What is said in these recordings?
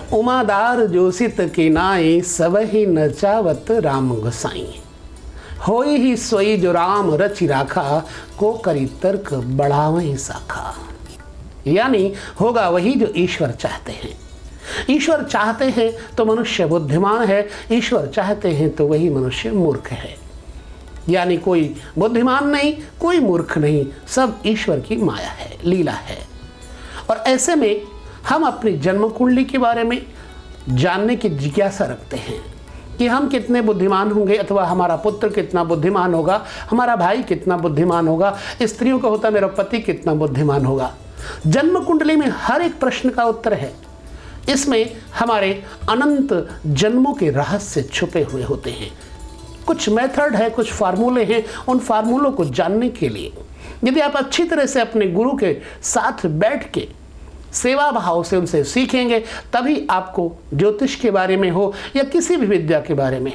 उमादार जोसित की नाई, सबहि नचावत राम गोसाई। होई ही सोई जो राम रचि राखा, को करी तर्क बढ़ावहीं शाखा। यानी होगा वही जो ईश्वर चाहते हैं। ईश्वर चाहते हैं तो मनुष्य बुद्धिमान है, ईश्वर चाहते हैं तो वही मनुष्य मूर्ख है। यानी कोई बुद्धिमान नहीं, कोई मूर्ख नहीं, सब ईश्वर की माया है, लीला है। और ऐसे में हम अपनी जन्म कुंडली के बारे में जानने की जिज्ञासा रखते हैं कि हम कितने बुद्धिमान होंगे, अथवा हमारा पुत्र कितना बुद्धिमान होगा, हमारा भाई कितना बुद्धिमान होगा, स्त्रियों का होता मेरा पति कितना बुद्धिमान होगा। जन्म कुंडली में हर एक प्रश्न का उत्तर है। इसमें हमारे अनंत जन्मों के रहस्य छुपे हुए होते हैं। कुछ मेथड है, कुछ फार्मूले हैं। उन फार्मूलों को जानने के लिए यदि आप अच्छी तरह से अपने गुरु के साथ बैठ के सेवा भाव से उनसे सीखेंगे, तभी आपको ज्योतिष के बारे में हो या किसी भी विद्या के बारे में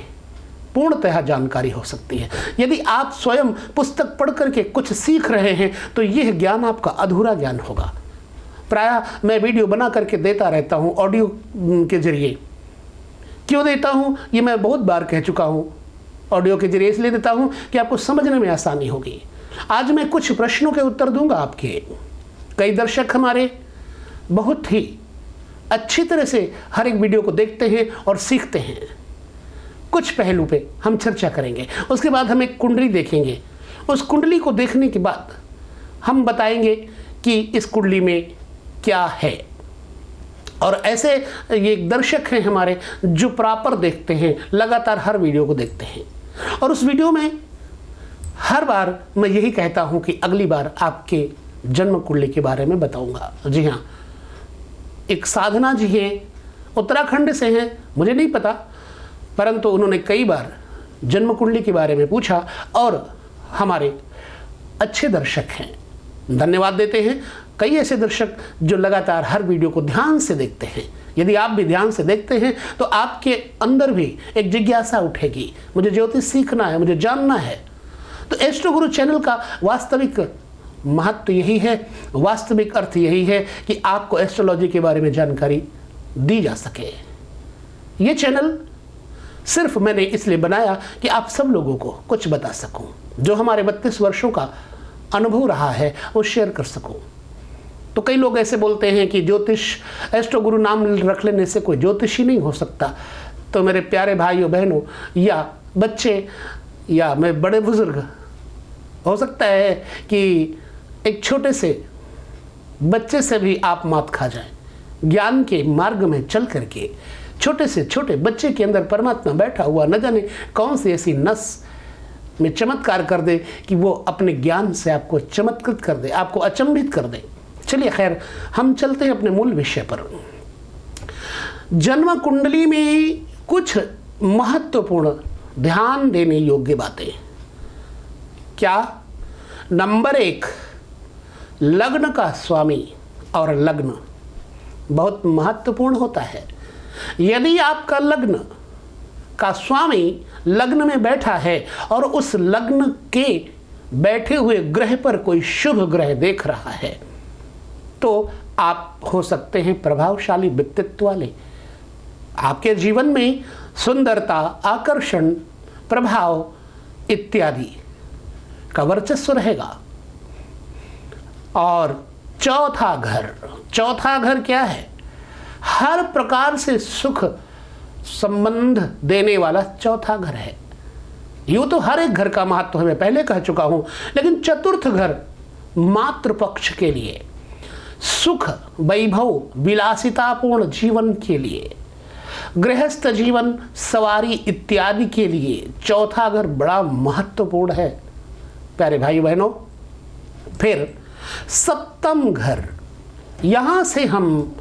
पूर्णतः जानकारी हो सकती है। यदि आप स्वयं पुस्तक पढ़ करके कुछ सीख रहे हैं तो यह ज्ञान आपका अधूरा ज्ञान होगा। प्रायः मैं वीडियो बना करके देता रहता हूँ ऑडियो के जरिए। क्यों देता हूँ ये मैं बहुत बार कह चुका हूँ। ऑडियो के जरिए इसलिए देता हूँ कि आपको समझने में आसानी होगी। आज मैं कुछ प्रश्नों के उत्तर दूंगा आपके। कई दर्शक हमारे बहुत ही अच्छी तरह से हर एक वीडियो को देखते हैं और सीखते हैं। कुछ पहलू पे हम चर्चा करेंगे, उसके बाद हम एक कुंडली देखेंगे। उस कुंडली को देखने के बाद हम बताएंगे कि इस कुंडली में क्या है। और ऐसे ये दर्शक हैं हमारे जो प्रॉपर देखते हैं, लगातार हर वीडियो को देखते हैं। और उस वीडियो में हर बार मैं यही कहता हूं कि अगली बार आपके जन्म कुंडली के बारे में बताऊंगा। जी हाँ, एक साधना जी हैं, उत्तराखंड से हैं, मुझे नहीं पता, परंतु उन्होंने कई बार जन्म कुंडली के बारे में पूछा और हमारे अच्छे दर्शक हैं, धन्यवाद देते हैं। कई ऐसे दर्शक जो लगातार हर वीडियो को ध्यान से देखते हैं। यदि आप भी ध्यान से देखते हैं तो आपके अंदर भी एक जिज्ञासा उठेगी, मुझे ज्योतिष सीखना है, मुझे जानना है। तो एस्ट्रो गुरु चैनल का वास्तविक महत्व यही है, वास्तविक अर्थ यही है कि आपको एस्ट्रोलॉजी के बारे में जानकारी दी जा सके। ये चैनल सिर्फ मैंने इसलिए बनाया कि आप सब लोगों को कुछ बता सकूं, जो हमारे 32 वर्षों का अनुभव रहा है वो शेयर कर सकूं। तो कई लोग ऐसे बोलते हैं कि ज्योतिष एस्ट्रो गुरु नाम रख लेने से कोई ज्योतिष ही नहीं हो सकता। तो मेरे प्यारे भाइयों बहनों या बच्चे या मैं बड़े बुजुर्ग, हो सकता है कि एक छोटे से बच्चे से भी आप मात खा जाएं। ज्ञान के मार्ग में चल करके छोटे से छोटे बच्चे के अंदर परमात्मा बैठा हुआ न जाने कौन सी ऐसी नस में चमत्कार कर दे कि वो अपने ज्ञान से आपको चमत्कृत कर दे, आपको अचंभित कर दे। चलिए खैर, हम चलते हैं अपने मूल विषय पर। जन्म कुंडली में कुछ महत्वपूर्ण ध्यान देने योग्य बातें। क्या? नंबर 1, लग्न का स्वामी और लग्न बहुत महत्वपूर्ण होता है। यदि आपका लग्न का स्वामी लग्न में बैठा है और उस लग्न के बैठे हुए ग्रह पर कोई शुभ ग्रह देख रहा है तो आप हो सकते हैं प्रभावशाली व्यक्तित्व वाले। आपके जीवन में सुंदरता, आकर्षण, प्रभाव इत्यादि का वर्चस्व रहेगा। और चौथा घर क्या है? हर प्रकार से सुख संबंध देने वाला चौथा घर है। यूं तो हर एक घर का महत्व है, मैं पहले कह चुका हूं, लेकिन चतुर्थ घर मातृपक्ष के लिए, सुख, वैभव, विलासितापूर्ण जीवन के लिए, गृहस्थ जीवन, सवारी इत्यादि के लिए चौथा घर बड़ा महत्वपूर्ण है प्यारे भाई बहनों। फिर सप्तम घर, यहां से हम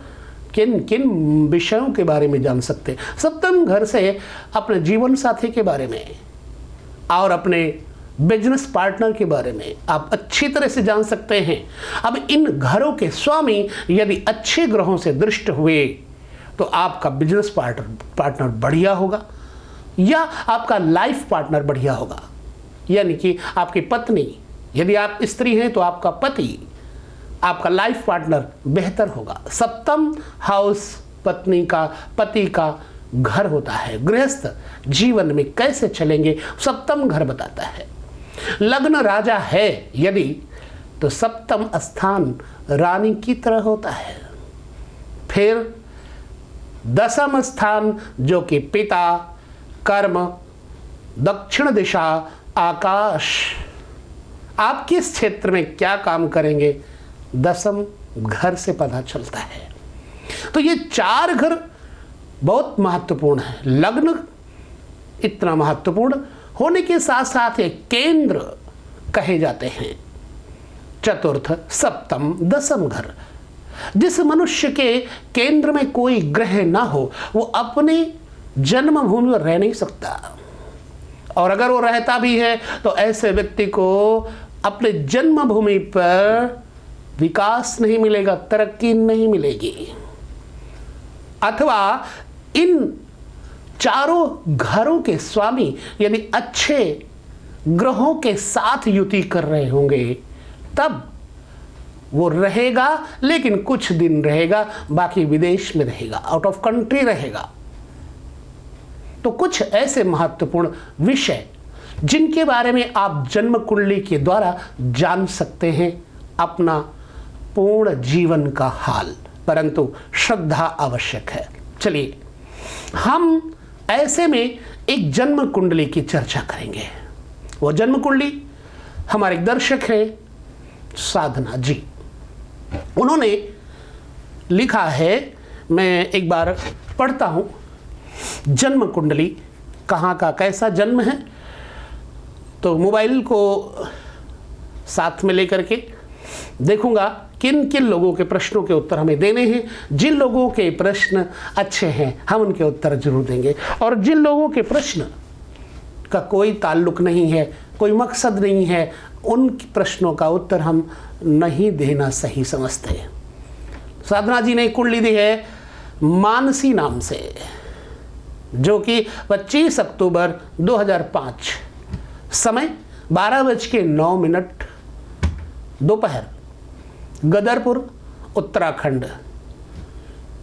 किन किन विषयों के बारे में जान सकते हैं। सप्तम घर से अपने जीवन साथी के बारे में और अपने बिजनेस पार्टनर के बारे में आप अच्छी तरह से जान सकते हैं। अब इन घरों के स्वामी यदि अच्छे ग्रहों से दृष्ट हुए तो आपका बिजनेस पार्टनर बढ़िया होगा या आपका लाइफ पार्टनर बढ़िया होगा। यानी कि आपकी पत्नी, यदि आप स्त्री हैं तो आपका पति, आपका लाइफ पार्टनर बेहतर होगा। सप्तम हाउस पत्नी का, पति का घर होता है। गृहस्थ जीवन में कैसे चलेंगे, सप्तम घर बताता है। लग्न राजा है यदि, तो सप्तम स्थान रानी की तरह होता है। फिर दसम स्थान जो कि पिता, कर्म, दक्षिण दिशा, आकाश, आप किस क्षेत्र में क्या काम करेंगे, दसम घर से पता चलता है। तो ये 4 घर बहुत महत्वपूर्ण है। लग्न इतना महत्वपूर्ण होने के साथ साथ ये केंद्र कहे जाते हैं। चतुर्थ, सप्तम, दसम घर। जिस मनुष्य के केंद्र में कोई ग्रह ना हो वो अपने जन्मभूमि पर रह नहीं सकता, और अगर वो रहता भी है तो ऐसे व्यक्ति को अपने जन्मभूमि पर विकास नहीं मिलेगा, तरक्की नहीं मिलेगी। अथवा इन चारों घरों के स्वामी यदि अच्छे ग्रहों के साथ युति कर रहे होंगे तब वो रहेगा, लेकिन कुछ दिन रहेगा, बाकी विदेश में रहेगा, आउट ऑफ कंट्री रहेगा। तो कुछ ऐसे महत्वपूर्ण विषय जिनके बारे में आप जन्म कुंडली के द्वारा जान सकते हैं अपना पूर्ण जीवन का हाल, परंतु श्रद्धा आवश्यक है। चलिए हम ऐसे में एक जन्म कुंडली की चर्चा करेंगे। वो जन्म कुंडली हमारे दर्शक हैं साधना जी, उन्होंने लिखा है, मैं एक बार पढ़ता हूँ। जन्म कुंडली कहाँ का कैसा जन्म है, तो मोबाइल को साथ में लेकर के देखूंगा किन किन लोगों के प्रश्नों के उत्तर हमें देने हैं। जिन लोगों के प्रश्न अच्छे हैं हम उनके उत्तर जरूर देंगे, और जिन लोगों के प्रश्न का कोई ताल्लुक नहीं है, कोई मकसद नहीं है, उन प्रश्नों का उत्तर हम नहीं देना सही समझते। साधना जी ने कुंडली दी है मानसी नाम से, जो कि 25 अक्टूबर 2005, समय 12:09 दोपहर, गदरपुर उत्तराखंड।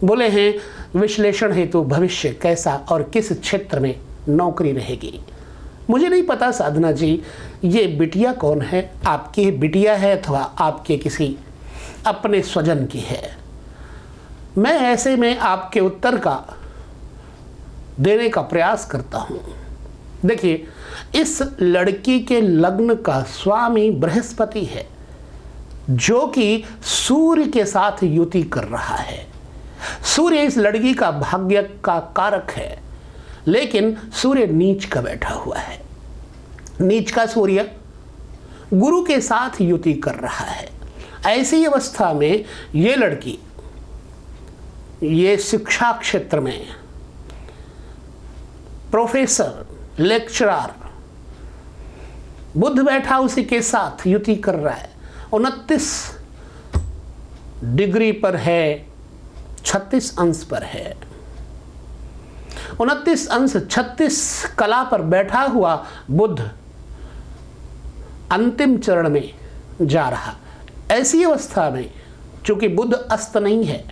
बोले हैं विश्लेषण हेतु भविष्य कैसा और किस क्षेत्र में नौकरी रहेगी। मुझे नहीं पता साधना जी ये बिटिया कौन है, आपकी बिटिया है अथवा आपके किसी अपने स्वजन की है। मैं ऐसे में आपके उत्तर का देने का प्रयास करता हूँ। देखिए इस लड़की के लग्न का स्वामी बृहस्पति है, जो कि सूर्य के साथ युति कर रहा है। सूर्य इस लड़की का भाग्य का कारक है, लेकिन सूर्य नीच का बैठा हुआ है। नीच का सूर्य गुरु के साथ युति कर रहा है। ऐसी अवस्था में ये लड़की ये शिक्षा क्षेत्र में प्रोफेसर, लेक्चरर, बुध बैठा उसी के साथ युति कर रहा है। 29 डिग्री पर है, 36 अंश पर है। 29 अंश 36 कला पर बैठा हुआ बुध अंतिम चरण में जा रहा। ऐसी अवस्था में चूंकि बुध अस्त नहीं है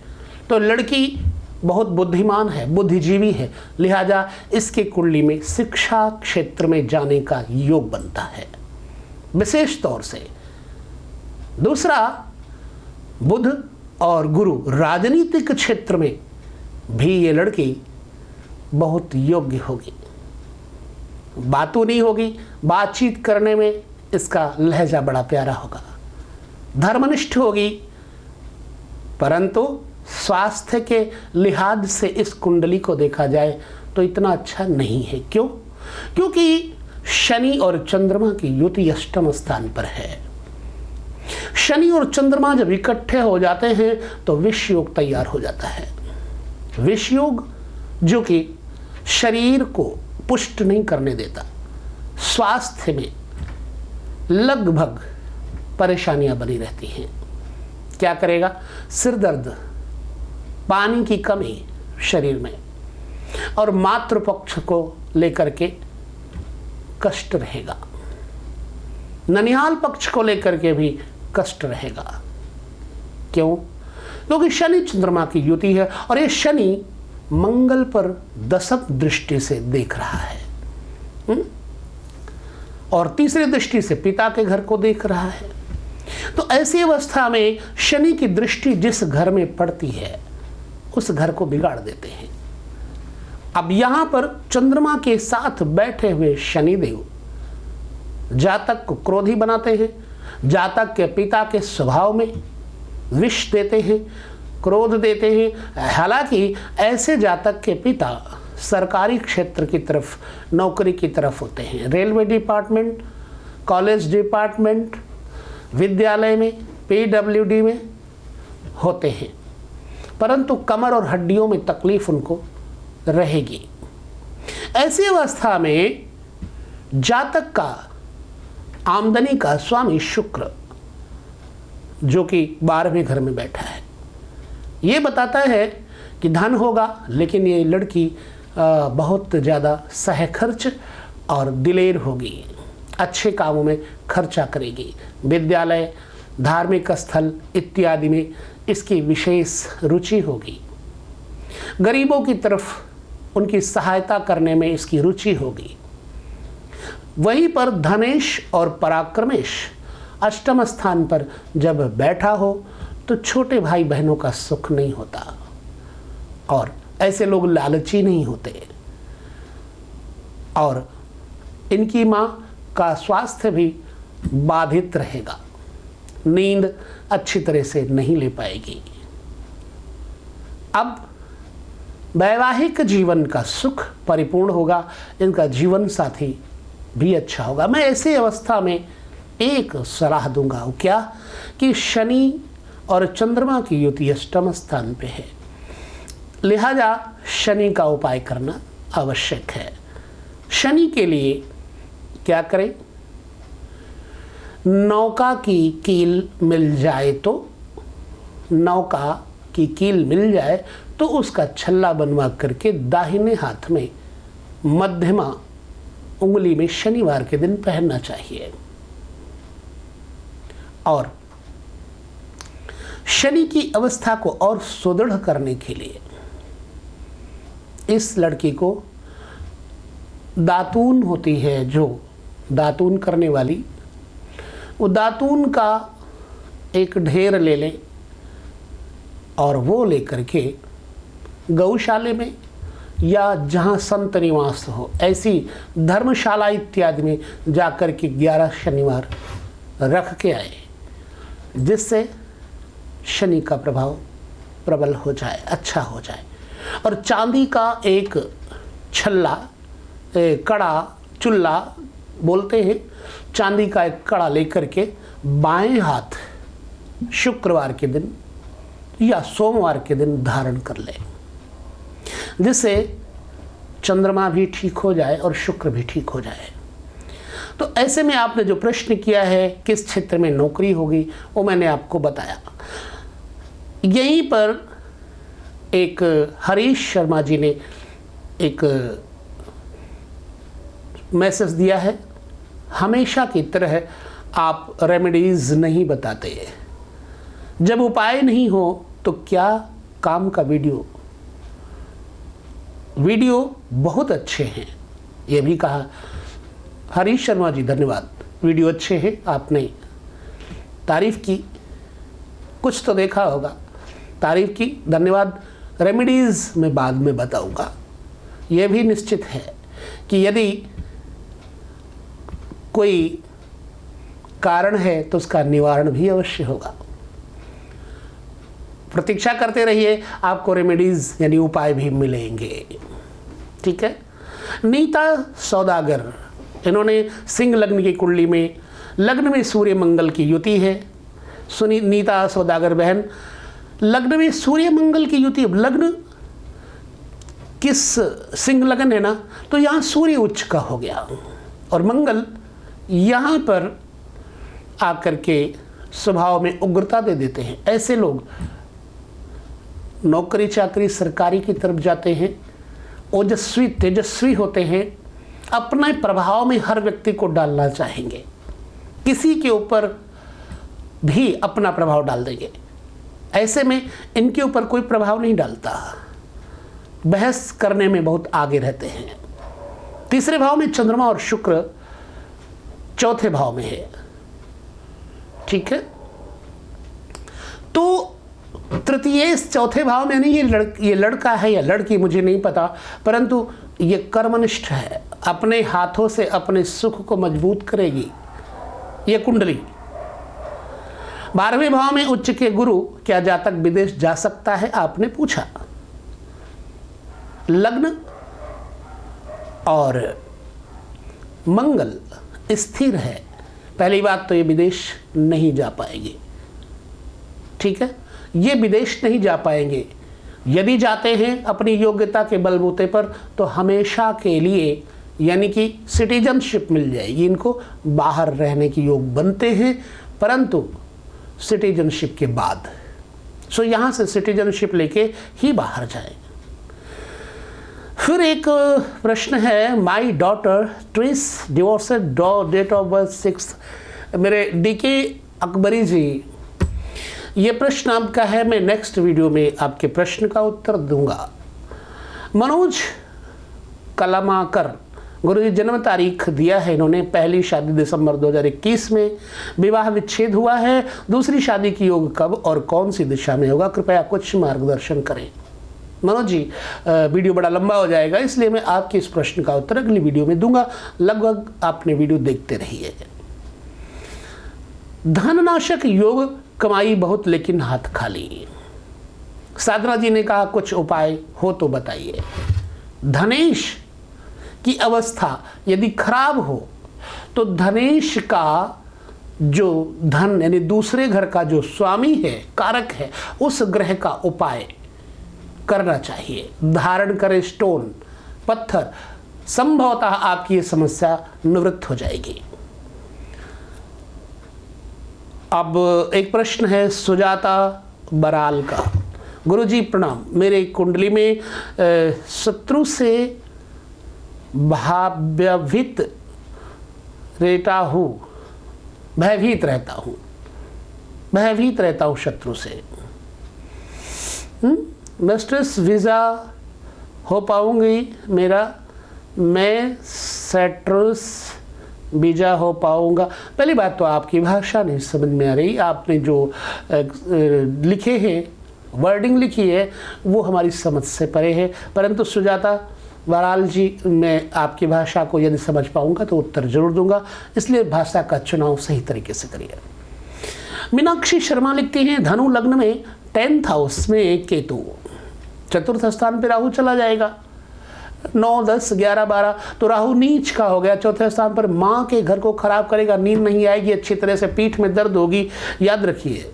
तो लड़की बहुत बुद्धिमान है, बुद्धिजीवी है, लिहाजा इसके कुंडली में शिक्षा क्षेत्र में जाने का योग बनता है विशेष तौर से। दूसरा, बुध और गुरु राजनीतिक क्षेत्र में भी ये लड़की बहुत योग्य होगी। बातों नहीं होगी, बातचीत करने में इसका लहजा बड़ा प्यारा होगा। धर्मनिष्ठ होगी, परंतु स्वास्थ्य के लिहाज से इस कुंडली को देखा जाए तो इतना अच्छा नहीं है। क्यों? क्योंकि शनि और चंद्रमा की युति अष्टम स्थान पर है। शनि और चंद्रमा जब इकट्ठे हो जाते हैं तो विष योग तैयार हो जाता है। विष योग जो कि शरीर को पुष्ट नहीं करने देता, स्वास्थ्य में लगभग परेशानियां बनी रहती हैं। क्या करेगा? सिर दर्द, पानी की कमी शरीर में, और मातृपक्ष को लेकर के कष्ट रहेगा। ननिहाल पक्ष को लेकर के भी कष्ट रहेगा। क्यों? क्योंकि शनि चंद्रमा की युति है और ये शनि मंगल पर दशम दृष्टि से देख रहा है और तीसरी दृष्टि से पिता के घर को देख रहा है। तो ऐसी अवस्था में शनि की दृष्टि जिस घर में पड़ती है उस घर को बिगाड़ देते हैं। अब यहां पर चंद्रमा के साथ बैठे हुए शनिदेव जातक को क्रोधी बनाते हैं, जातक के पिता के स्वभाव में विष देते हैं, क्रोध देते हैं। हालांकि ऐसे जातक के पिता सरकारी क्षेत्र की तरफ, नौकरी की तरफ होते हैं, रेलवे डिपार्टमेंट, कॉलेज डिपार्टमेंट, विद्यालय में, PWD में होते हैं, परंतु कमर और हड्डियों में तकलीफ उनको रहेगी। ऐसी अवस्था में जातक का आमदनी का स्वामी शुक्र जो कि 12वें घर में बैठा है, ये बताता है कि धन होगा, लेकिन ये लड़की बहुत ज़्यादा सहखर्च और दिलेर होगी, अच्छे कामों में खर्चा करेगी, विद्यालय, धार्मिक स्थल इत्यादि में इसकी विशेष रुचि होगी, गरीबों की तरफ उनकी सहायता करने में इसकी रुचि होगी। वहीं पर धनेश और पराक्रमेश अष्टम स्थान पर जब बैठा हो तो छोटे भाई बहनों का सुख नहीं होता और ऐसे लोग लालची नहीं होते और इनकी माँ का स्वास्थ्य भी बाधित रहेगा, नींद अच्छी तरह से नहीं ले पाएगी। अब वैवाहिक जीवन का सुख परिपूर्ण होगा, इनका जीवन साथी भी अच्छा होगा। मैं ऐसी अवस्था में एक सलाह दूंगा, वो क्या कि शनि और चंद्रमा की युति अष्टम स्थान पे है, लिहाजा शनि का उपाय करना आवश्यक है। शनि के लिए क्या करें? नौका की कील मिल जाए तो, नौका की कील मिल जाए तो उसका छल्ला बनवा करके दाहिने हाथ में मध्यमा उंगली में शनिवार के दिन पहनना चाहिए। और शनि की अवस्था को और सुदृढ़ करने के लिए इस लड़की को दातून होती है, जो दातून करने वाली, वो दातून का एक ढेर ले लें और वो लेकर के गौशाले में या जहाँ संत निवास हो, ऐसी धर्मशाला इत्यादि में जाकर के 11 शनिवार रख के आए, जिससे शनि का प्रभाव प्रबल हो जाए, अच्छा हो जाए। और चांदी का एक छल्ला, कड़ा, चुल्ला बोलते हैं, चांदी का एक कड़ा लेकर के बाएं हाथ शुक्रवार के दिन या सोमवार के दिन धारण कर ले, जिससे चंद्रमा भी ठीक हो जाए और शुक्र भी ठीक हो जाए। तो ऐसे में आपने जो प्रश्न किया है किस क्षेत्र में नौकरी होगी, वो मैंने आपको बताया। यहीं पर एक हरीश शर्मा जी ने एक मैसेज दिया है, हमेशा की तरह आप रेमेडीज़ नहीं बताते, जब उपाय नहीं हो तो क्या काम का वीडियो बहुत अच्छे हैं, ये भी कहा। हरीश शर्मा जी धन्यवाद, वीडियो अच्छे हैं, आपने तारीफ़ की, कुछ तो देखा होगा, तारीफ़ की, धन्यवाद। रेमेडीज़ मैं बाद में बताऊंगा। यह भी निश्चित है कि यदि कोई कारण है तो उसका निवारण भी अवश्य होगा। प्रतीक्षा करते रहिए, आपको रेमेडीज़ यानी उपाय भी मिलेंगे। ठीक है। नीता सौदागर, इन्होंने सिंह लग्न की कुंडली में, लग्न में सूर्य मंगल की युति है। सुनी नीता सौदागर बहन, लग्न में सूर्य मंगल की युति, लग्न किस सिंह लग्न है ना, तो यहाँ सूर्य उच्च का हो गया और मंगल यहाँ पर आकर के स्वभाव में उग्रता दे देते हैं। ऐसे लोग नौकरी चाकरी सरकारी की तरफ जाते हैं, ओजस्वी तेजस्वी होते हैं, अपने प्रभाव में हर व्यक्ति को डालना चाहेंगे, किसी के ऊपर भी अपना प्रभाव डाल देंगे। ऐसे में इनके ऊपर कोई प्रभाव नहीं डालता, बहस करने में बहुत आगे रहते हैं। तीसरे भाव में चंद्रमा और शुक्र चौथे भाव में है, ठीक है। तो तृतीय चौथे भाव में नहीं, ये लड़का है या लड़की मुझे नहीं पता, परंतु ये कर्मनिष्ठ है, अपने हाथों से अपने सुख को मजबूत करेगी ये कुंडली। 12वें भाव में उच्च के गुरु, क्या जातक विदेश जा सकता है आपने पूछा। लग्न और मंगल स्थिर है, पहली बात तो ये विदेश नहीं जा पाएंगे, ठीक है, ये विदेश नहीं जा पाएंगे। यदि जाते हैं अपनी योग्यता के बलबूते पर तो हमेशा के लिए, यानी कि सिटीजनशिप मिल जाएगी इनको, बाहर रहने की योग बनते हैं, परंतु सिटीजनशिप के बाद। सो यहाँ से सिटीजनशिप लेके ही बाहर जाएंगे। फिर एक प्रश्न है, my daughter twice divorced, date of birth 6। मेरे डीके अकबरी जी, ये प्रश्न आपका है, मैं नेक्स्ट वीडियो में आपके प्रश्न का उत्तर दूंगा। मनोज कलामाकर, गुरुजी जन्म तारीख दिया है इन्होंने, पहली शादी दिसंबर 2021 में, विवाह विच्छेद हुआ है, दूसरी शादी की योग कब और कौन सी दिशा में होगा, कृपया कुछ मार्गदर्शन करें। मनोज जी, वीडियो बड़ा लंबा हो जाएगा, इसलिए मैं आपके इस प्रश्न का उत्तर अगली वीडियो में दूंगा, लगभग आपने वीडियो देखते रहिए। धननाशक योग, कमाई बहुत लेकिन हाथ खाली। साधना जी ने कहा कुछ उपाय हो तो बताइए। धनेश की अवस्था यदि खराब हो तो धनेश का जो धन यानी दूसरे घर का जो स्वामी है, कारक है, उस ग्रह का उपाय करना चाहिए। धारण करें स्टोन, पत्थर, संभवतः आपकी ये समस्या निवृत्त हो जाएगी। अब एक प्रश्न है सुजाता बराल का, गुरुजी प्रणाम, मेरे कुंडली में शत्रु से भयभीत रहता हूँ शत्रु से। मिस्ट्रेस वीज़ा हो पाऊंगी मेरा, मैं सेट्रस वीज़ा हो पाऊंगा। पहली बात तो आपकी भाषा नहीं समझ में आ रही, आपने जो लिखे हैं, वर्डिंग लिखी है, वो हमारी समझ से परे है, परंतु सुजाता बराल जी, मैं आपकी भाषा को यदि समझ पाऊंगा तो उत्तर जरूर दूंगा, इसलिए भाषा का चुनाव सही तरीके से करिए। मीनाक्षी शर्मा लिखती हैं, धनु लग्न में 10th हाउस में केतु, चतुर्थ स्थान पे राहु चला जाएगा, 9, 10, 11, 12, तो राहु नीच का हो गया, चौथे स्थान पर माँ के घर को खराब करेगा, नींद नहीं आएगी अच्छी तरह से, पीठ में दर्द होगी। याद रखिए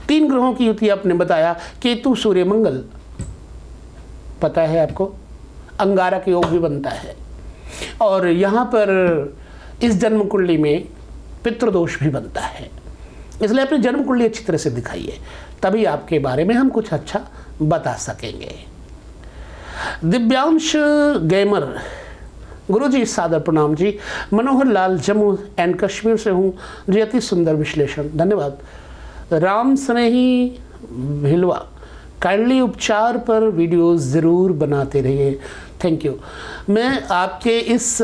3 ग्रहों की युति आपने बताया, केतु सूर्य मंगल, पता है आपको, अंगारक योग भी बनता है, और यहाँ पर इस जन्म कुंडली में पितृदोष भी बनता है, इसलिए अपनी जन्म कुंडली अच्छी तरह से दिखाइए, तभी आपके बारे में हम कुछ अच्छा बता सकेंगे। दिव्यांश गेमर, गुरुजी सादर प्रणाम जी, मनोहर लाल जम्मू एंड कश्मीर से हूँ जी, अति सुंदर विश्लेषण, धन्यवाद। राम स्नेही भिलवा, काइंडली उपचार पर वीडियोस ज़रूर बनाते रहिए, थैंक यू। मैं आपके इस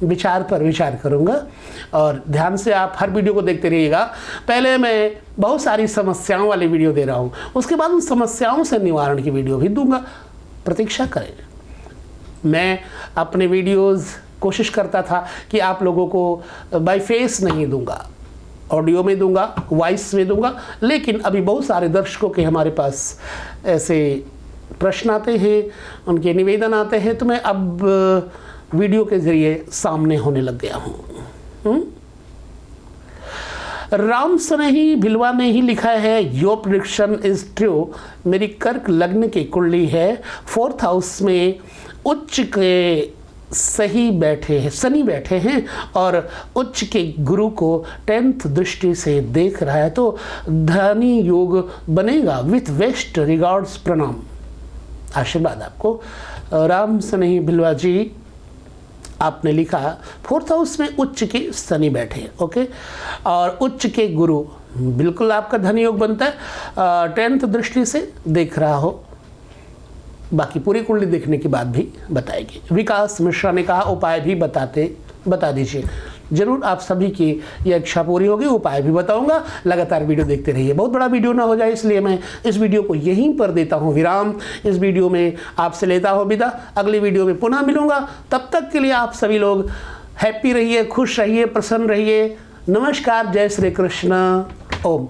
विचार पर विचार करूंगा और ध्यान से आप हर वीडियो को देखते रहिएगा। पहले मैं बहुत सारी समस्याओं वाली वीडियो दे रहा हूँ, उसके बाद उन समस्याओं से निवारण की वीडियो भी दूंगा, प्रतीक्षा करें। मैं अपने वीडियोस कोशिश करता था कि आप लोगों को बाय फेस नहीं दूंगा, ऑडियो में दूंगा, वॉइस में दूंगा, लेकिन अभी बहुत सारे दर्शकों के हमारे पास ऐसे प्रश्न आते हैं, उनके निवेदन आते हैं, तो मैं अब वीडियो के जरिए सामने होने लग गया हूँ। राम स्नेही भिलवा ने ही लिखा है, योर प्रेडिक्शन इज ट्रू, मेरी कर्क लग्न की कुंडली है, 4th हाउस में उच्च के सही बैठे हैं, शनि बैठे हैं और उच्च के गुरु को 10th दृष्टि से देख रहा है, तो धनी योग बनेगा, विथ बेस्ट रिगार्ड्स, प्रणाम, आशीर्वाद आपको। राम स्नेही भिलवा जी, आपने लिखा 4th हाउस में उच्च के शनि बैठे, ओके, और उच्च के गुरु बिल्कुल आपका धन योग बनता है 10th दृष्टि से देख रहा हो। बाकी पूरी कुंडली देखने के बाद भी बताएगी। विकास मिश्रा ने कहा उपाय भी बता दीजिए। जरूर आप सभी की यह इच्छा पूरी होगी, उपाय भी बताऊंगा। लगातार वीडियो देखते रहिए। बहुत बड़ा वीडियो ना हो जाए इसलिए मैं इस वीडियो को यहीं पर देता हूं विराम। इस वीडियो में आपसे लेता हूं विदा। अगली वीडियो में पुनः मिलूंगा। तब तक के लिए आप सभी लोग हैप्पी रहिए, खुश रहिए, प्रसन्न रहिए। नमस्कार, जय श्री कृष्ण, ओम।